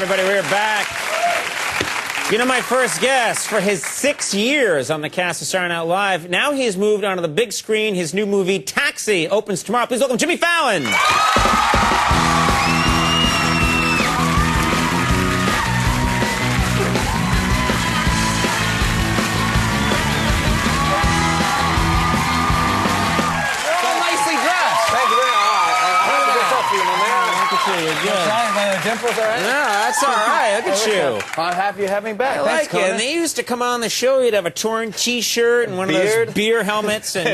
everybody. We're back. You know, my first guest for his 6 years on the cast of Saturday Night Live, now he has moved onto the big screen. His new movie, Taxi, opens tomorrow. Please welcome Jimmy Fallon. Dimples, all right? No, that's all right. Look at you. I'm happy you have me back. I like it. And they used to come on the show. You'd have a torn T-shirt and one of those beer helmets. And,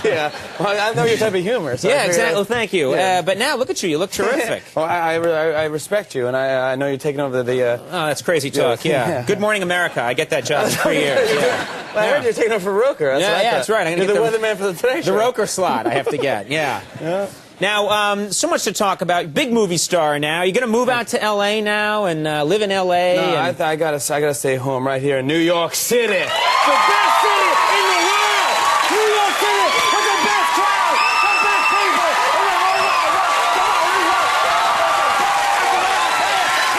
yeah. Well, I know your type of humor. So yeah, exactly. Well, thank you. Yeah. But now, look at you. You look terrific. Well, I respect you, and I know you're taking over the... Oh, that's crazy talk, yeah. Good Morning America. I get that job for 3 years. Yeah. Well, I heard you're taking over for Roker. That's right. I'm you're the weatherman for the Today Show. The Roker slot I have to get, yeah. Now, so much to talk about. Big movie star now. You're going to move out to L.A. now and live in L.A.? No, I gotta stay home right here in New York City. The best city in the world! New York City with the best crowd, the best people in the whole world. Come on, New York!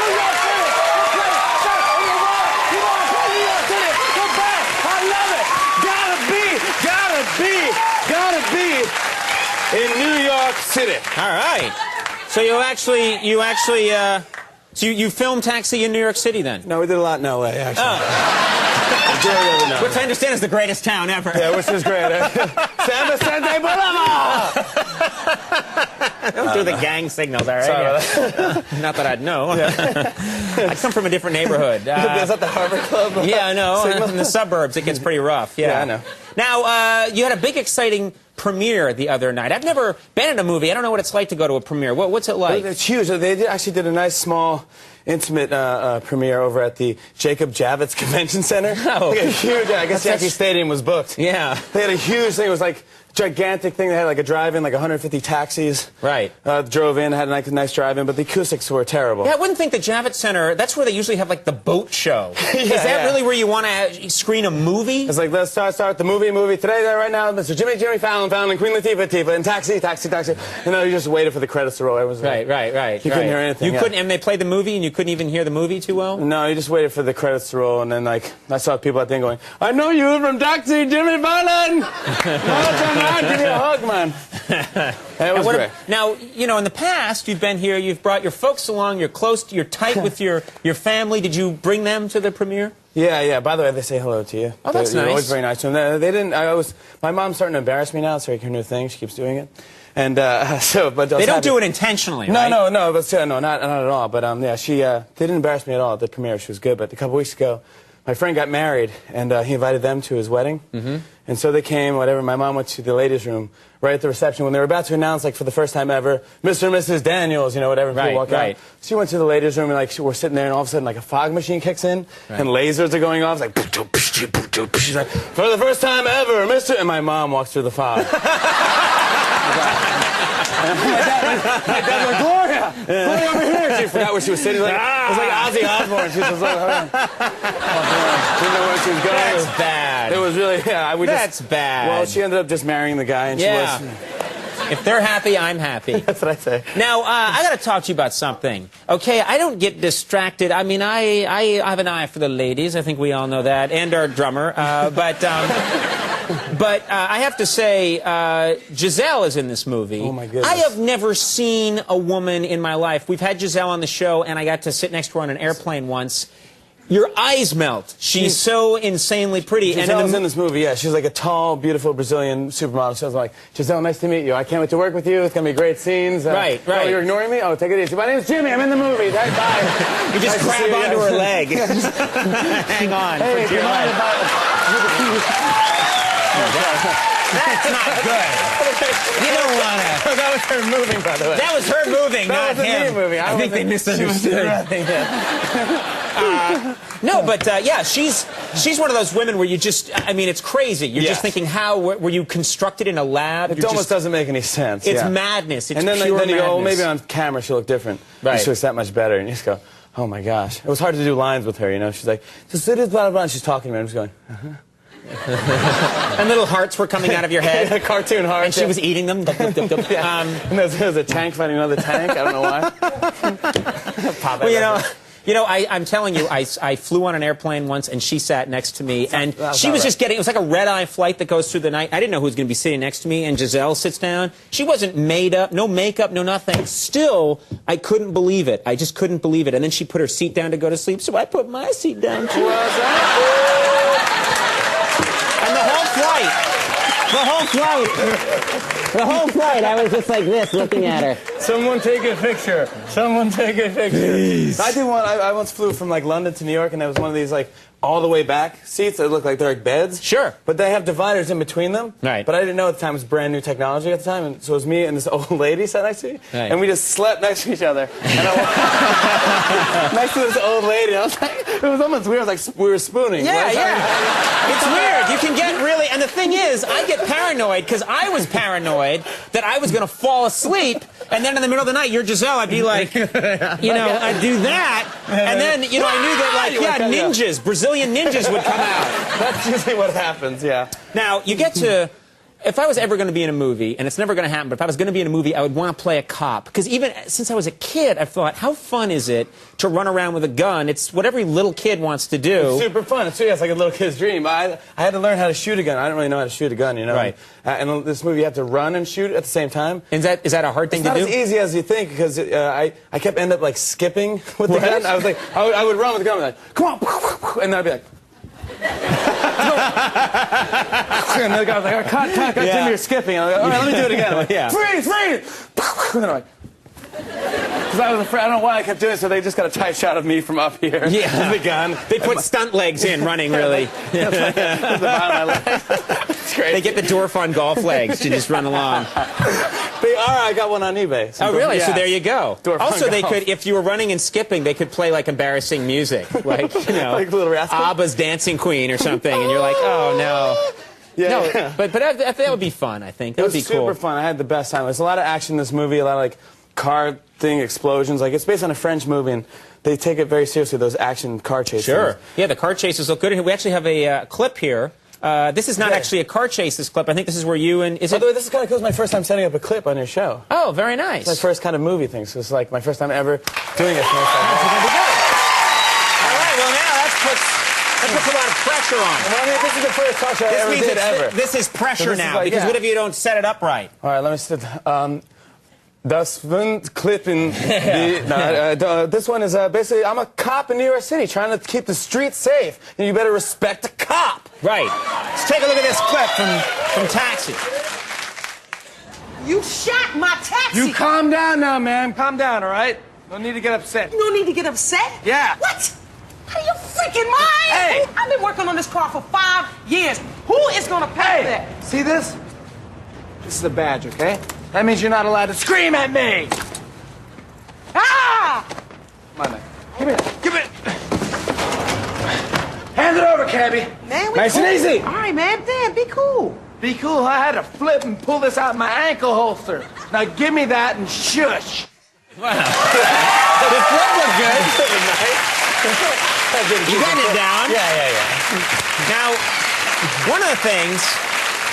New York City, the place best in the world. You want to play New York City? The best! I love it! Gotta be in New York City. All right. So you filmed Taxi in New York City then? No, we did a lot in L.A. actually. Oh. Which I understand is the greatest town ever. Yeah, which is great. San Vicente Boulevard! Don't do the gang signals, all right? Sorry. Not that I'd know. Yeah. I come from a different neighborhood. Is that the Harvard Club? Yeah, I know. In the suburbs, it gets pretty rough. Yeah, I know. Now, you had a big, exciting premiere the other night. I've never been in a movie. I don't know what it's like to go to a premiere. What's it like? It's huge. They actually did a nice, small, intimate premiere over at the Jacob Javits Convention Center. Oh. Like a huge, I guess Yankee Stadium was booked. Yeah. They had a huge thing. It was like gigantic thing. They had like a drive-in, like 150 taxis. Right. Drove in, had a nice drive-in, but the acoustics were terrible. Yeah, I wouldn't think the Javits Center, that's where they usually have like the boat show. Is that really where you want to screen a movie? It's like, let's start the movie. Today, right now, Mr. Jimmy Fallon, and Queen Latifah, and Taxi. You know, you just waited for the credits to roll. It was right. You couldn't hear anything. You couldn't, and they played the movie, and you couldn't even hear the movie too well? No, you just waited for the credits to roll, and then, like, I saw people at the end going, I know you from Taxi, Jimmy Fallon! No, give me a hug, man. It was great. Now, you know, in the past, you've been here, you've brought your folks along, you're close, you're tight with your family. Did you bring them to the premiere? Yeah. By the way, they say hello to you. Oh, that's nice. They're always very nice to them. They didn't. My mom's starting to embarrass me now. It's like her new thing. She keeps doing it, and but they don't do it intentionally. Right? No, not at all. But yeah, they didn't embarrass me at all at the premiere. She was good. But a couple weeks ago, my friend got married, and he invited them to his wedding. And so they came, whatever. My mom went to the ladies' room right at the reception when they were about to announce, like, for the first time ever, Mr. and Mrs. Daniels, you know, whatever. People walk out. She went to the ladies' room, and, like, we're sitting there, and all of a sudden, like, a fog machine kicks in, and lasers are going off. It's like, she's like, for the first time ever, Mr. And my mom walks through the fog. My dad like, Gloria over here. She forgot where she was sitting. Like, it was like Ozzy Osbourne. She was just like, didn't know where she was going. That's bad. It was really, That's bad. Well, she ended up just marrying the guy, and she was. If they're happy, I'm happy. That's what I say. Now, I got to talk to you about something. Okay, I don't get distracted. I mean, I have an eye for the ladies. I think we all know that, and our drummer. But I have to say, Giselle is in this movie. Oh, my goodness. I have never seen a woman in my life. We've had Giselle on the show, and I got to sit next to her on an airplane once. Your eyes melt. She's so insanely pretty. Giselle's in this movie, yeah. She's like a tall, beautiful Brazilian supermodel. So I was like, Giselle, nice to meet you. I can't wait to work with you. It's going to be great scenes. Right. Oh, you're ignoring me? Oh, take it easy. My name's Jimmy. I'm in the movie. Bye. You just grab onto her leg. Hang on. Hey, do you mind That's not good. You don't want to. That was her moving, by the way. That was her moving, not him. Me moving. I think they misunderstood. No, but yeah, she's one of those women where you just, I mean, it's crazy. You're just thinking, how were you constructed in a lab? It almost doesn't make any sense. It's madness. It's and then, pure then you madness. go, oh, maybe on camera she'll look different. Right. She looks that much better, and you just go, oh my gosh. It was hard to do lines with her, you know. She's like, just it is blah blah, and she's talking to me. I'm just going, And little hearts were coming out of your head. Cartoon hearts. And she was eating them. And there's a tank fighting another tank. I don't know why. Well, you know, You know, I'm telling you, I flew on an airplane once, and she sat next to me, and she was just getting, it was like a red-eye flight that goes through the night. I didn't know who was going to be sitting next to me, and Giselle sits down. She wasn't made up, no makeup, no nothing. Still, I couldn't believe it. I just couldn't believe it. And then she put her seat down to go to sleep, so I put my seat down, too. And the whole flight, I was just like this, looking at her. Someone take a picture. Someone take a picture. Please. I once flew from like London to New York, and there was one of these like all the way back seats that look like they're like beds. Sure. But they have dividers in between them. Right. But I didn't know at the time it was brand new technology at the time, and so it was me and this old lady sat next to me, right. and we just slept next to each other. And I next to this old lady, I was like, it was almost weird. It was like we were spooning. Yeah, yeah. It's weird. You can get really, and the thing is, I get paranoid because I was paranoid that I was going to fall asleep, and then in the middle of the night, you're Giselle. I'd be like, you know, I'd do that, and then, you know, I knew that, like, yeah, ninjas, Brazilian ninjas would come out. That's usually what happens, yeah. Now, you get to, if I was ever going to be in a movie, and it's never going to happen, but if I was going to be in a movie, I would want to play a cop. Because even since I was a kid, I thought, how fun is it to run around with a gun? It's what every little kid wants to do. It's super fun. It's like a little kid's dream. I had to learn how to shoot a gun. I didn't really know how to shoot a gun, you know? Right. And in this movie, you have to run and shoot at the same time. Is that a hard thing to do? It's not as easy as you think, because I kept ending up, like, skipping with the gun. I was like, I would run with the gun, like, come on, and then I'd be like, and the guy was like, cut, Jimmy, you're skipping. I'm like, all right, let me do it again. I'm like, freeze! And I'm like, because I was afraid, I don't know why I kept doing it, so they just got a tight shot of me from up here. Yeah. With the gun. They put stunt legs in, running, really. The bottom of my leg. It's crazy. They get the dwarf on golf legs to just run along. I got one on eBay. Oh, really? Yeah. So there you go. Also, they could, if you were running and skipping, they could play, like, embarrassing music. Like, you know, like Little Rascal? ABBA's Dancing Queen or something, and you're like, oh, no. Yeah. No, but that would be fun, I think. That would be cool. It was super fun. I had the best time. There's a lot of action in this movie, a lot of, like, car thing, explosions. Like, it's based on a French movie, and they take it very seriously, those action car chases. Sure. Yeah, the car chases look good. We actually have a clip here. This is not actually a car chase, this clip. I think this is where you and... By the way, this is kind of cool. It's my first time setting up a clip on your show. Oh, very nice. It's my first kind of movie thing, so it's like my first time ever doing it. That's going to be good. All right, well, now that puts a lot of pressure on. Well, I mean, this is the first talk show I ever did ever. This is pressure so now, like, because what if you don't set it up right? All right, let me sit. Das Windklippen. This one is basically, I'm a cop in New York City trying to keep the streets safe, and you better respect the cop. Right. Let's take a look at this clip from Taxi. You shot my taxi. You calm down now, ma'am. Calm down, all right? No need to get upset. No need to get upset? Yeah. What? Out of your freaking mind? Hey! I've been working on this car for 5 years. Who is gonna pay for that? See this? This is a badge, okay? That means you're not allowed to scream at me! Ah! Come on, man. Give me that. Give it. Hand it over, cabbie. Man, we nice cool. and easy. All right, man. Damn, be cool. Be cool. I had to flip and pull this out of my ankle holster. Now give me that and shush. Wow. The flip looked good. You got it down. Yeah. Now, one of the things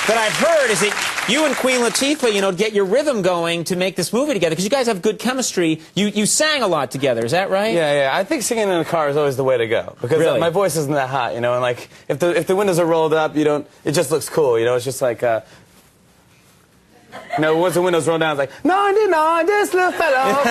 that I've heard is that you and Queen Latifah, you know, get your rhythm going to make this movie together, because you guys have good chemistry. You sang a lot together, is that right? Yeah. I think singing in the car is always the way to go, because really? my voice isn't that hot, you know, and like if the windows are rolled up, you don't. It just looks cool, you know. It's just like. You know, once the windows roll down, it's like, 99, this little fellow,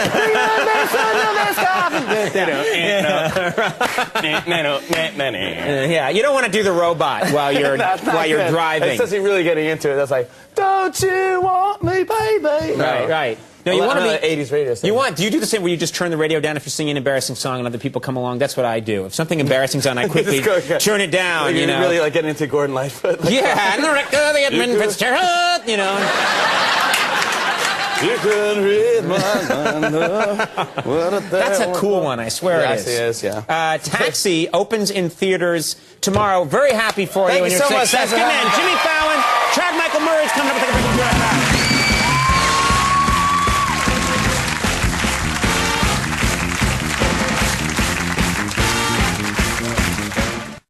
Yeah, you don't want to do the robot while you're driving. Especially really getting into it. That's like, don't you want me, baby? Right. No, you want to be 80s radio station. Do you do the same where you just turn the radio down if you're singing an embarrassing song and other people come along? That's what I do. If something embarrassing's on, I quickly turn it down. Like, you know, really like getting into Gordon Lightfoot. Like, yeah, and the rector, the Edmund Fitzgerald, you know. You can read my mind. That's a cool one, I swear it is. Yes, it is, yeah. Taxi opens in theaters tomorrow. Very happy for you. Thank you so much. Come in. Jimmy Fallon, Chad Michael Murray's coming up with a